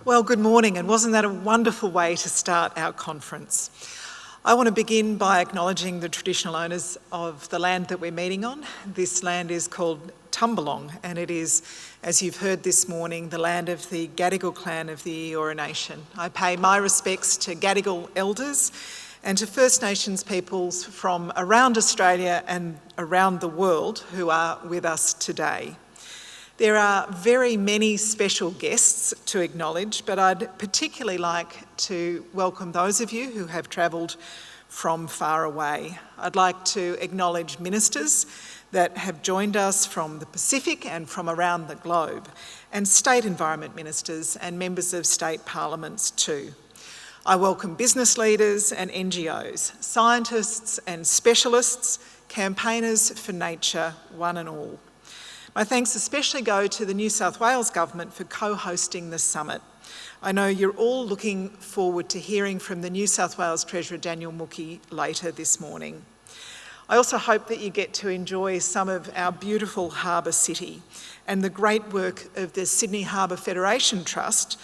Well, good morning, and wasn't that a wonderful way to start our conference? I want to begin by acknowledging the traditional owners of the land that we're meeting on. This land is called Tumbalong, and it is, as you've heard this morning, the land of the Gadigal clan of the Eora Nation. I pay my respects to Gadigal elders and to First Nations peoples from around Australia and around the world who are with us today. There are very many special guests to acknowledge, but I'd particularly like to welcome those of you who have travelled from far away. I'd like to acknowledge ministers that have joined us from the Pacific and from around the globe, and state environment ministers and members of state parliaments too. I welcome business leaders and NGOs, scientists and specialists, campaigners for nature, one and all. My thanks especially go to the New South Wales Government for co-hosting the summit. I know you're all looking forward to hearing from the New South Wales Treasurer Daniel Mookhey later this morning. I also hope that you get to enjoy some of our beautiful harbour city and the great work of the Sydney Harbour Federation Trust,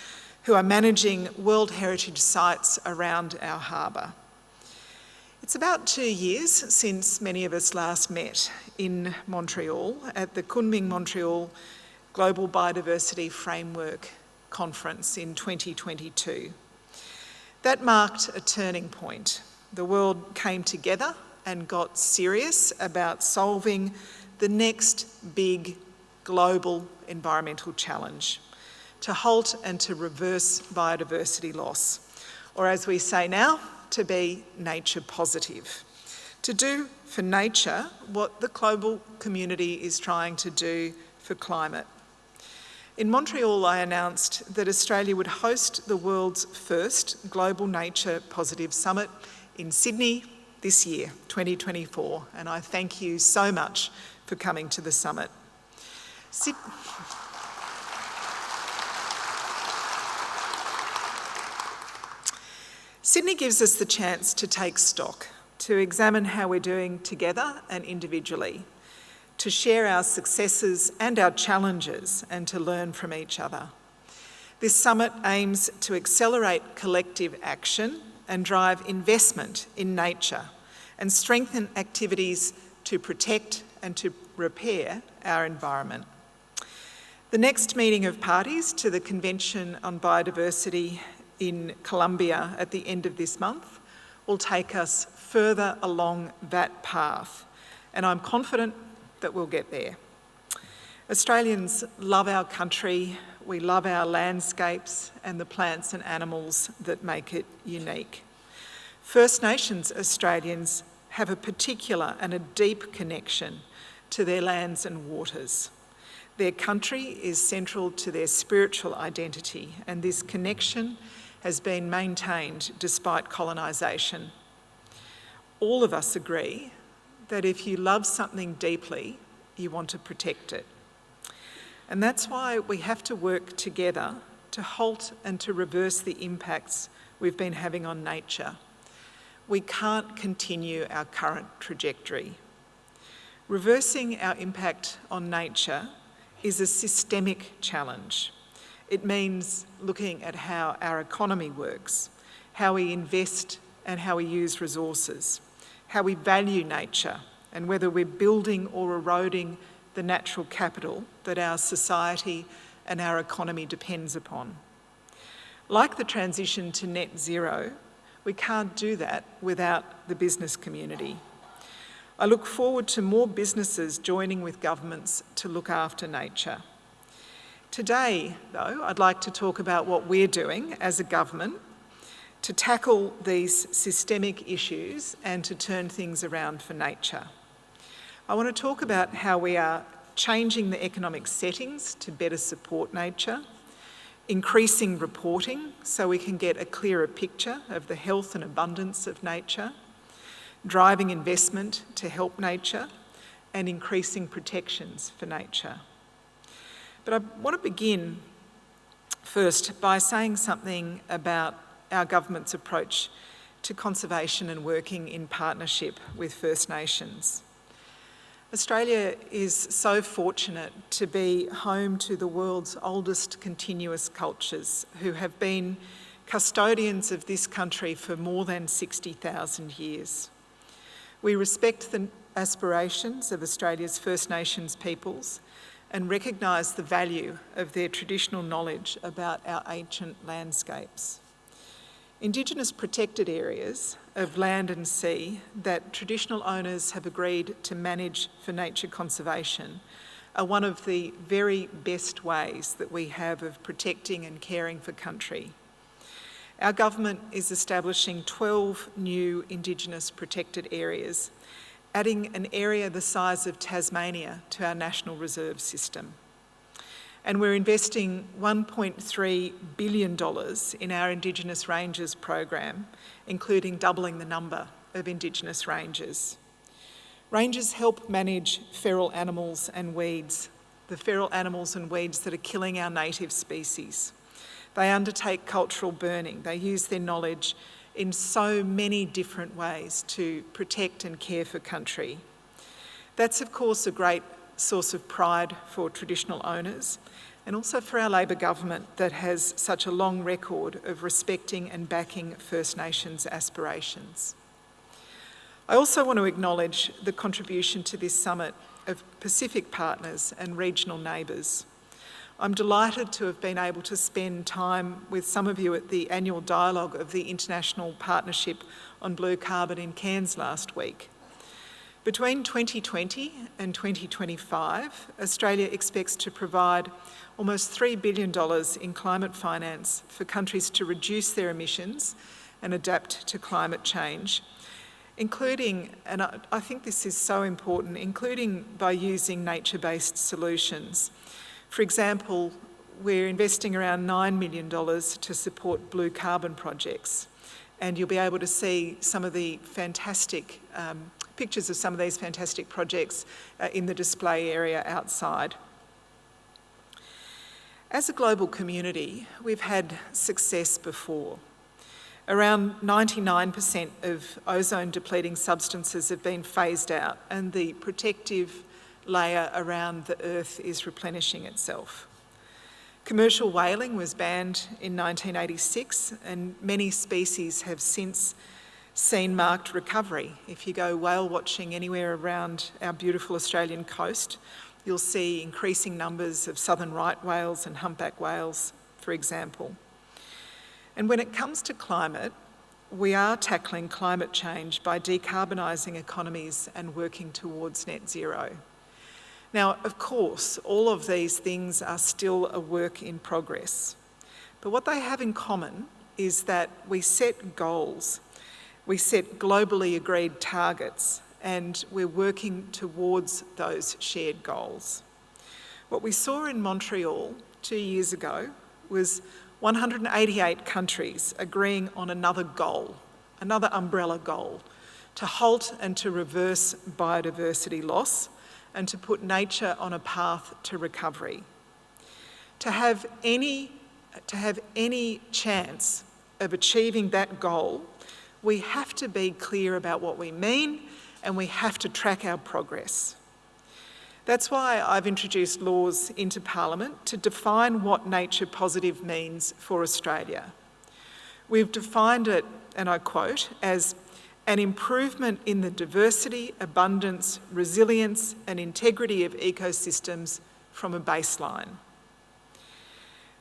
who are managing World Heritage sites around our harbour. It's about 2 years since many of us last met in Montreal at the Kunming-Montreal Global Biodiversity Framework Conference in 2022. That marked a turning point. The world came together and got serious about solving the next big global environmental challenge: to halt and to reverse biodiversity loss, or as we say now, to be nature positive, to do for nature what the global community is trying to do for climate. In Montreal, I announced that Australia would host the world's first Global Nature Positive Summit in Sydney this year, 2024, and I thank you so much for coming to the summit. Sydney gives us the chance to take stock, to examine how we're doing together and individually, to share our successes and our challenges, and to learn from each other. This summit aims to accelerate collective action and drive investment in nature and strengthen activities to protect and to repair our environment. The next meeting of parties to the Convention on Biodiversity in Colombia at the end of this month will take us further along that path, and I'm confident that we'll get there. Australians love our country, we love our landscapes and the plants and animals that make it unique. First Nations Australians have a particular and a deep connection to their lands and waters. Their country is central to their spiritual identity, and this connection has been maintained despite colonisation. All of us agree that if you love something deeply, you want to protect it. And that's why we have to work together to halt and to reverse the impacts we've been having on nature. We can't continue our current trajectory. Reversing our impact on nature is a systemic challenge. It means looking at how our economy works, how we invest and how we use resources, how we value nature, and whether we're building or eroding the natural capital that our society and our economy depends upon. Like the transition to net zero, we can't do that without the business community. I look forward to more businesses joining with governments to look after nature. Today, though, I'd like to talk about what we're doing as a government to tackle these systemic issues and to turn things around for nature. I want to talk about how we are changing the economic settings to better support nature, increasing reporting so we can get a clearer picture of the health and abundance of nature, driving investment to help nature, and increasing protections for nature. But I want to begin first by saying something about our government's approach to conservation and working in partnership with First Nations. Australia is so fortunate to be home to the world's oldest continuous cultures who have been custodians of this country for more than 60,000 years. We respect the aspirations of Australia's First Nations peoples and recognise the value of their traditional knowledge about our ancient landscapes. Indigenous protected areas of land and sea that traditional owners have agreed to manage for nature conservation are one of the very best ways that we have of protecting and caring for country. Our government is establishing 12 new Indigenous protected areas, adding an area the size of Tasmania to our National Reserve System. And we're investing $1.3 billion in our Indigenous Rangers program, including doubling the number of Indigenous rangers. Rangers help manage feral animals and weeds, the feral animals and weeds that are killing our native species. They undertake cultural burning. They use their knowledge in so many different ways to protect and care for country. That's, of course, a great source of pride for traditional owners and also for our Labor government that has such a long record of respecting and backing First Nations aspirations. I also want to acknowledge the contribution to this summit of Pacific partners and regional neighbours. I'm delighted to have been able to spend time with some of you at the annual dialogue of the International Partnership on Blue Carbon in Cairns last week. Between 2020 and 2025, Australia expects to provide almost $3 billion in climate finance for countries to reduce their emissions and adapt to climate change, including, and I think this is so important, including by using nature-based solutions. For example, we're investing around $9 million to support blue carbon projects, and you'll be able to see some of the fantastic pictures of some of these fantastic projects in the display area outside. As a global community, we've had success before. Around 99% of ozone-depleting substances have been phased out, and the protective layer around the Earth is replenishing itself. Commercial whaling was banned in 1986, and many species have since seen marked recovery. If you go whale watching anywhere around our beautiful Australian coast, you'll see increasing numbers of southern right whales and humpback whales, for example. And when it comes to climate, we are tackling climate change by decarbonising economies and working towards net zero. Now, of course, all of these things are still a work in progress. But what they have in common is that we set goals. We set globally agreed targets, and we're working towards those shared goals. What we saw in Montreal 2 years ago was 188 countries agreeing on another goal, another umbrella goal, to halt and to reverse biodiversity loss and to put nature on a path to recovery. To have any chance of achieving that goal, we have to be clear about what we mean, and we have to track our progress. That's why I've introduced laws into Parliament to define what nature positive means for Australia. We've defined it, and I quote, as an improvement in the diversity, abundance, resilience and integrity of ecosystems from a baseline.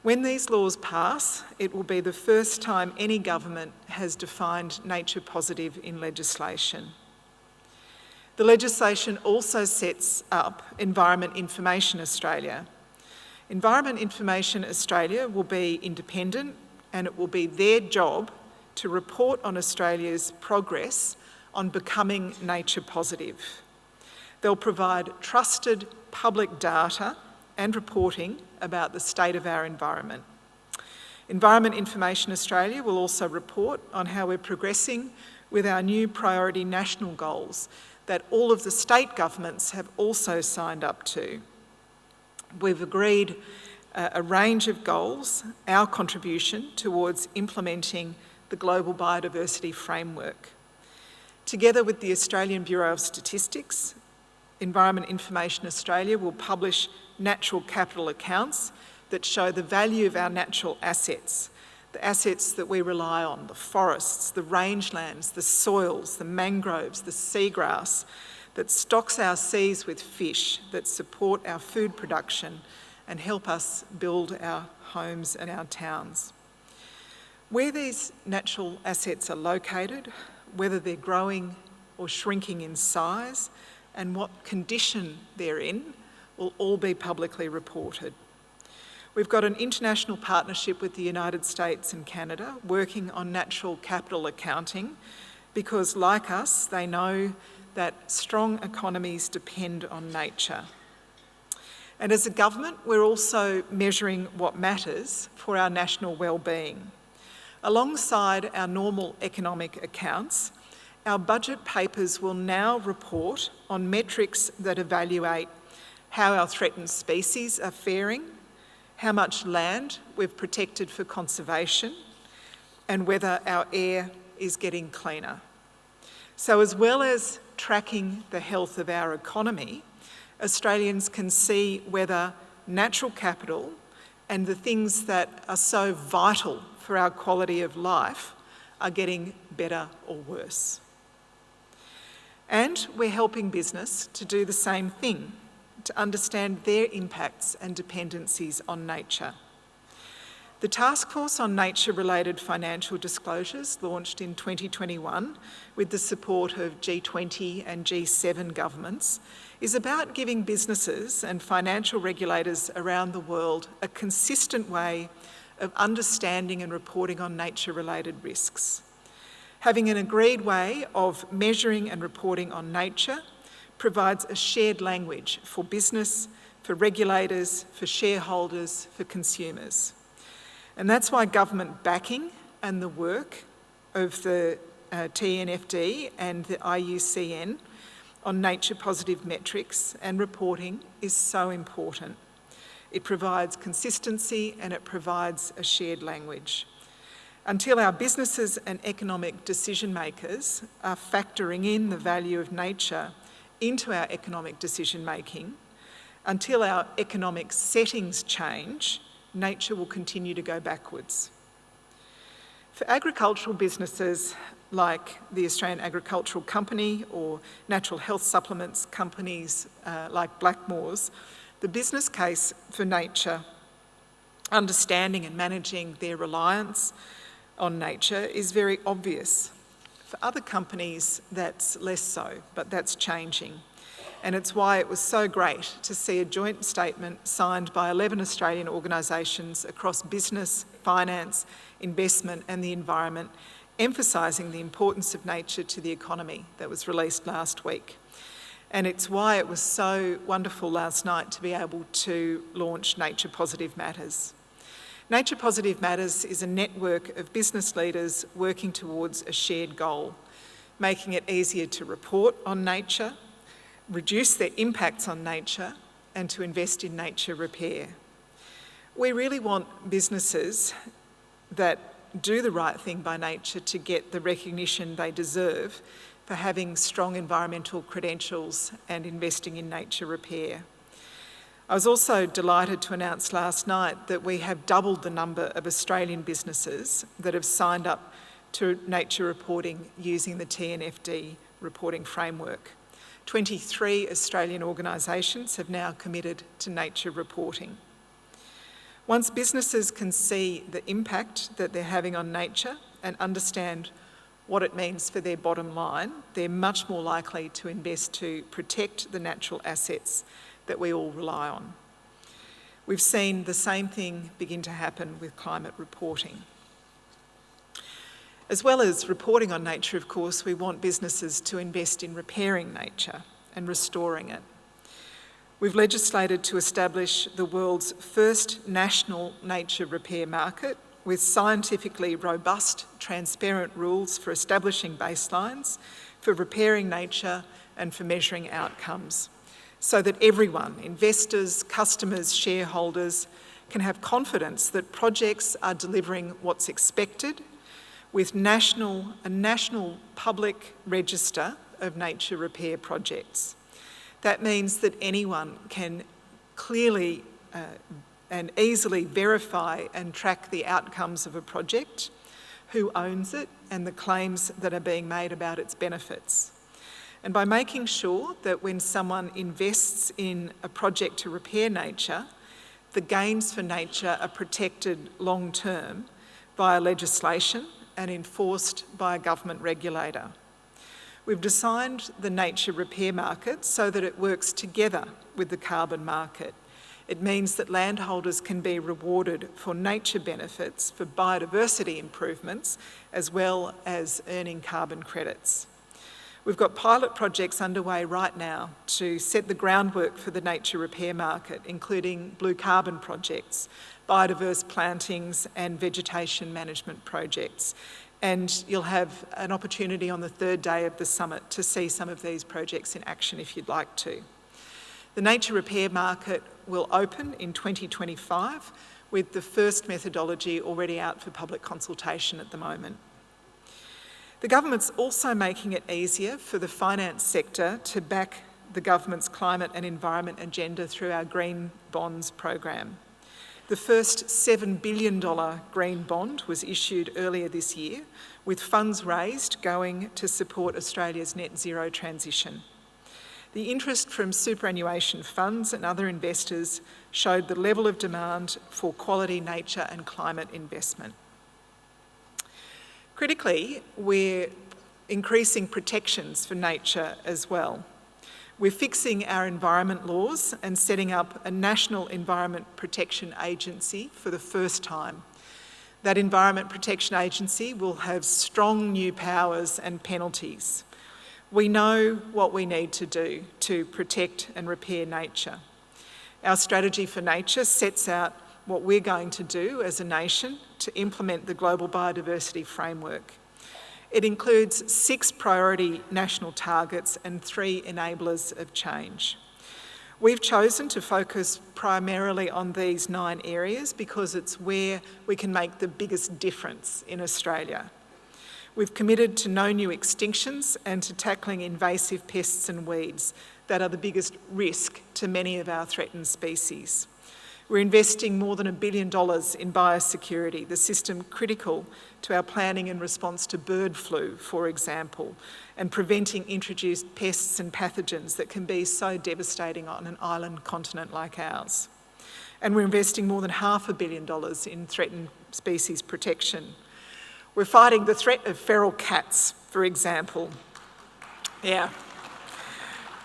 When these laws pass, it will be the first time any government has defined nature positive in legislation. The legislation also sets up Environment Information Australia. Environment Information Australia will be independent, and it will be their job to report on Australia's progress on becoming nature positive. They'll provide trusted public data and reporting about the state of our environment. Environment Information Australia will also report on how we're progressing with our new priority national goals that all of the state governments have also signed up to. We've agreed a range of goals, our contribution towards implementing the Global Biodiversity Framework. Together with the Australian Bureau of Statistics, Environment Information Australia will publish natural capital accounts that show the value of our natural assets, the assets that we rely on, the forests, the rangelands, the soils, the mangroves, the seagrass, that stocks our seas with fish, that support our food production and help us build our homes and our towns. Where these natural assets are located, whether they're growing or shrinking in size, and what condition they're in, will all be publicly reported. We've got an international partnership with the United States and Canada working on natural capital accounting because, like us, they know that strong economies depend on nature. And as a government, we're also measuring what matters for our national well-being. Alongside our normal economic accounts, our budget papers will now report on metrics that evaluate how our threatened species are faring, how much land we've protected for conservation, and whether our air is getting cleaner. So as well as tracking the health of our economy, Australians can see whether natural capital and the things that are so vital for our quality of life are getting better or worse. And we're helping business to do the same thing, to understand their impacts and dependencies on nature. The Task Force on Nature-related Financial Disclosures, launched in 2021 with the support of G20 and G7 governments, is about giving businesses and financial regulators around the world a consistent way of understanding and reporting on nature-related risks. Having an agreed way of measuring and reporting on nature provides a shared language for business, for regulators, for shareholders, for consumers. And that's why government backing and the work of the TNFD and the IUCN on nature-positive metrics and reporting is so important. It provides consistency and it provides a shared language. Until our businesses and economic decision makers are factoring in the value of nature into our economic decision making, until our economic settings change, nature will continue to go backwards. For agricultural businesses like the Australian Agricultural Company or natural health supplements companies like Blackmores, the business case for nature, understanding and managing their reliance on nature is very obvious. For other companies, that's less so, but that's changing. And it's why it was so great to see a joint statement signed by 11 Australian organisations across business, finance, investment and the environment, emphasising the importance of nature to the economy that was released last week. And it's why it was so wonderful last night to be able to launch Nature Positive Matters. Nature Positive Matters is a network of business leaders working towards a shared goal, making it easier to report on nature, reduce their impacts on nature, and to invest in nature repair. We really want businesses that do the right thing by nature to get the recognition they deserve for having strong environmental credentials and investing in nature repair. I was also delighted to announce last night that we have doubled the number of Australian businesses that have signed up to nature reporting using the TNFD reporting framework. 23 Australian organisations have now committed to nature reporting. Once businesses can see the impact that they're having on nature and understand what it means for their bottom line, they're much more likely to invest to protect the natural assets that we all rely on. We've seen the same thing begin to happen with climate reporting. As well as reporting on nature, of course, we want businesses to invest in repairing nature and restoring it. We've legislated to establish the world's first national nature repair market with scientifically robust, transparent rules for establishing baselines, for repairing nature and for measuring outcomes, so that everyone, investors, customers, shareholders, can have confidence that projects are delivering what's expected with a national public register of nature repair projects. That means that anyone can clearly and easily verify and track the outcomes of a project, who owns it, and the claims that are being made about its benefits. And by making sure that when someone invests in a project to repair nature, the gains for nature are protected long term via legislation and enforced by a government regulator. We've designed the nature repair market so that it works together with the carbon market. It means that landholders can be rewarded for nature benefits, for biodiversity improvements, as well as earning carbon credits. We've got pilot projects underway right now to set the groundwork for the nature repair market, including blue carbon projects, biodiverse plantings and vegetation management projects. And you'll have an opportunity on the third day of the summit to see some of these projects in action if you'd like to. The nature repair market will open in 2025 with the first methodology already out for public consultation at the moment. The government's also making it easier for the finance sector to back the government's climate and environment agenda through our green bonds program. The first $7 billion green bond was issued earlier this year, with funds raised going to support Australia's net zero transition. The interest from superannuation funds and other investors showed the level of demand for quality nature and climate investment. Critically, we're increasing protections for nature as well. We're fixing our environment laws and setting up a National Environment Protection Agency for the first time. That Environment Protection Agency will have strong new powers and penalties. We know what we need to do to protect and repair nature. Our strategy for nature sets out what we're going to do as a nation to implement the Global Biodiversity Framework. It includes 6 priority national targets and 3 enablers of change. We've chosen to focus primarily on these 9 areas because it's where we can make the biggest difference in Australia. We've committed to no new extinctions and to tackling invasive pests and weeds that are the biggest risk to many of our threatened species. We're investing more than $1 billion in biosecurity, the system critical to our planning and response to bird flu, for example, and preventing introduced pests and pathogens that can be so devastating on an island continent like ours. And we're investing more than $500 million in threatened species protection. We're fighting the threat of feral cats, for example. Yeah.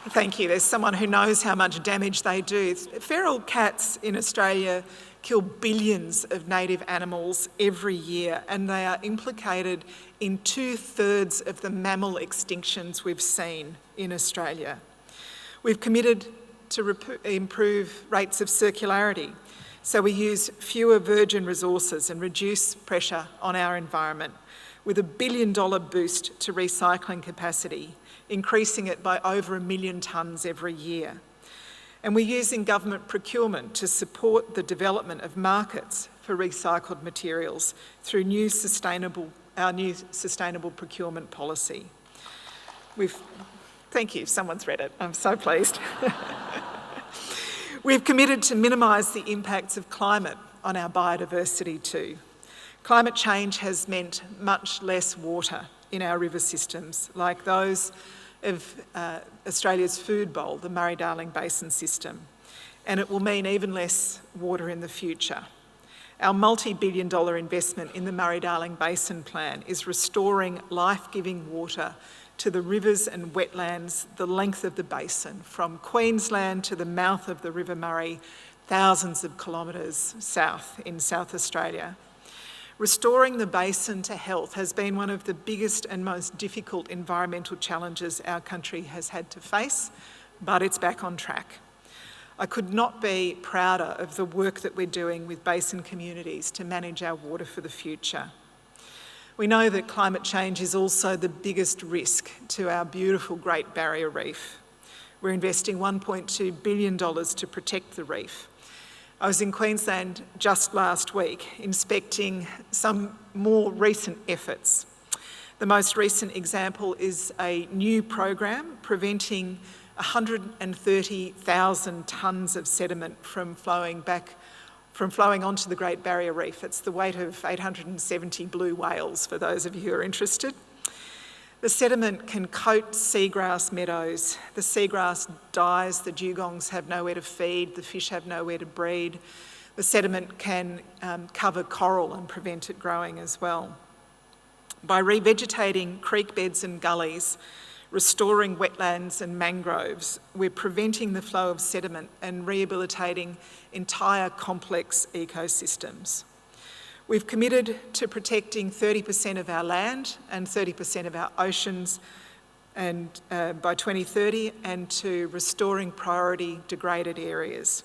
Thank you. There's someone who knows how much damage they do. Feral cats in Australia kill billions of native animals every year, and they are implicated in 2/3 of the mammal extinctions we've seen in Australia. We've committed to improve rates of circularity, so we use fewer virgin resources and reduce pressure on our environment, with $1 billion boost to recycling capacity, increasing it by over 1 million tonnes every year. And we're using government procurement to support the development of markets for recycled materials through our new sustainable procurement policy. Thank you, someone's read it, I'm so pleased. We've committed to minimise the impacts of climate on our biodiversity too. Climate change has meant much less water in our river systems, like those of Australia's food bowl, the Murray-Darling Basin system, and it will mean even less water in the future. Our multi-billion-dollar investment in the Murray-Darling Basin Plan is restoring life-giving water to the rivers and wetlands the length of the basin, from Queensland to the mouth of the River Murray, thousands of kilometres south in South Australia. Restoring the basin to health has been one of the biggest and most difficult environmental challenges our country has had to face, but it's back on track. I could not be prouder of the work that we're doing with basin communities to manage our water for the future. We know that climate change is also the biggest risk to our beautiful Great Barrier Reef. We're investing $1.2 billion to protect the reef. I was in Queensland just last week inspecting some more recent efforts. The most recent example is a new program preventing 130,000 tonnes of sediment from flowing onto the Great Barrier Reef. It's the weight of 870 blue whales, for those of you who are interested. The sediment can coat seagrass meadows. The seagrass dies, the dugongs have nowhere to feed, the fish have nowhere to breed. The sediment can cover coral and prevent it growing as well. By revegetating creek beds and gullies, restoring wetlands and mangroves, we're preventing the flow of sediment and rehabilitating entire complex ecosystems. We've committed to protecting 30% of our land and 30% of our oceans and by 2030, and to restoring priority degraded areas.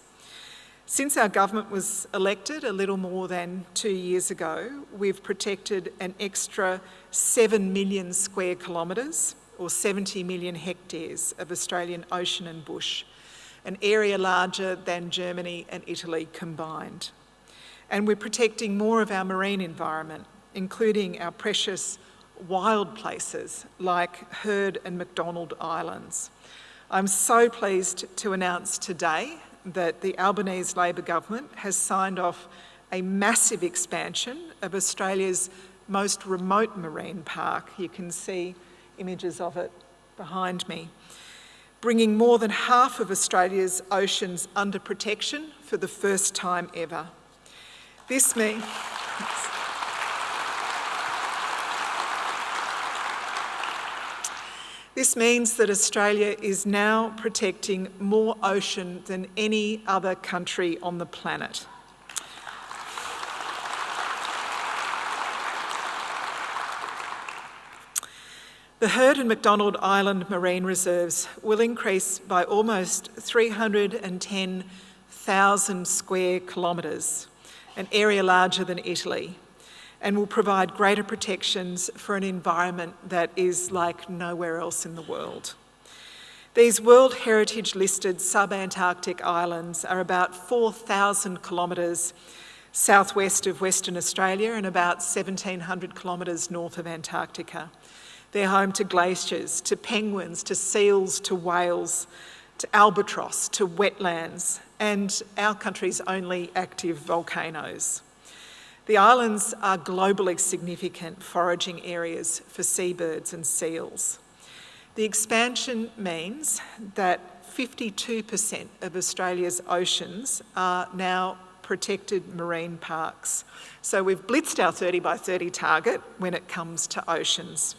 Since our government was elected a little more than 2 years ago, we've protected an extra 7 million square kilometres or 70 million hectares of Australian ocean and bush, an area larger than Germany and Italy combined. And we're protecting more of our marine environment, including our precious wild places like Heard and McDonald Islands. I'm so pleased to announce today that the Albanese Labor government has signed off a massive expansion of Australia's most remote marine park. You can see images of it behind me, bringing more than half of Australia's oceans under protection for the first time ever. This means that Australia is now protecting more ocean than any other country on the planet. The Heard and McDonald Island marine reserves will increase by almost 310,000 square kilometres, an area larger than Italy, and will provide greater protections for an environment that is like nowhere else in the world. These World Heritage listed sub-Antarctic islands are about 4,000 kilometres southwest of Western Australia and about 1,700 kilometres north of Antarctica. They're home to glaciers, to penguins, to seals, to whales, to albatross, to wetlands, and our country's only active volcanoes. The islands are globally significant foraging areas for seabirds and seals. The expansion means that 52% of Australia's oceans are now protected marine parks. So we've blitzed our 30 by 30 target when it comes to oceans.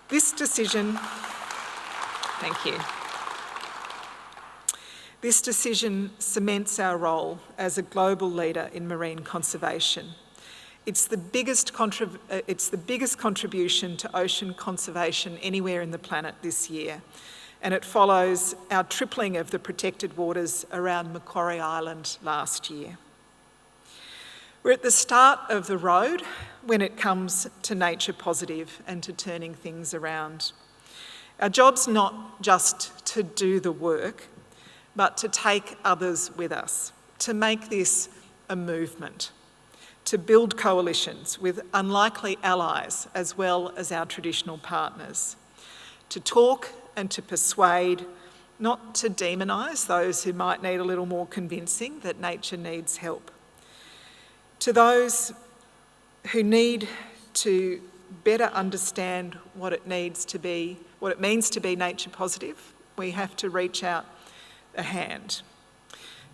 This decision cements our role as a global leader in marine conservation. It's the biggest contribution to ocean conservation anywhere in the planet this year, and it follows our tripling of the protected waters around Macquarie Island last year. We're at the start of the road when it comes to nature positive and to turning things around. Our job's not just to do the work, but to take others with us, to make this a movement, to build coalitions with unlikely allies as well as our traditional partners, to talk and to persuade, not to demonise those who might need a little more convincing that nature needs help. To those who need to better understand what it means to be nature positive, we have to reach out a hand.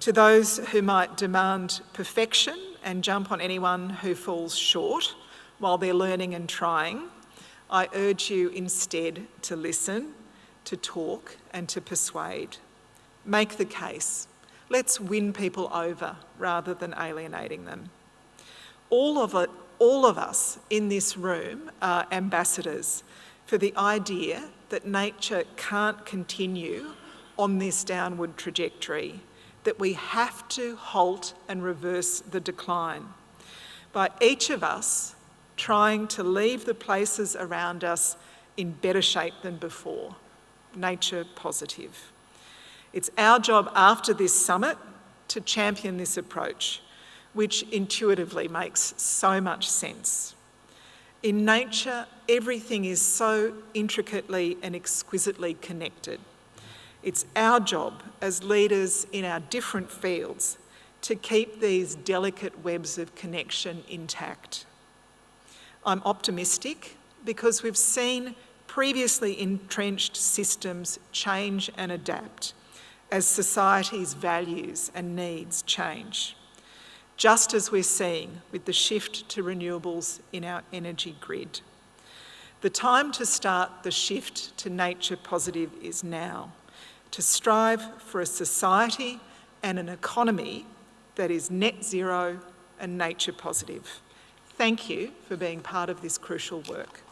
To those who might demand perfection and jump on anyone who falls short while they're learning and trying, I urge you instead to listen, to talk and to persuade. Make the case. Let's win people over rather than alienating them. All of us in this room are ambassadors for the idea that nature can't continue on this downward trajectory, that we have to halt and reverse the decline by each of us trying to leave the places around us in better shape than before, nature positive. It's our job after this summit to champion this approach, which intuitively makes so much sense. In nature, everything is so intricately and exquisitely connected. It's our job as leaders in our different fields to keep these delicate webs of connection intact. I'm optimistic because we've seen previously entrenched systems change and adapt as society's values and needs change, just as we're seeing with the shift to renewables in our energy grid. The time to start the shift to nature positive is now, to strive for a society and an economy that is net zero and nature positive. Thank you for being part of this crucial work.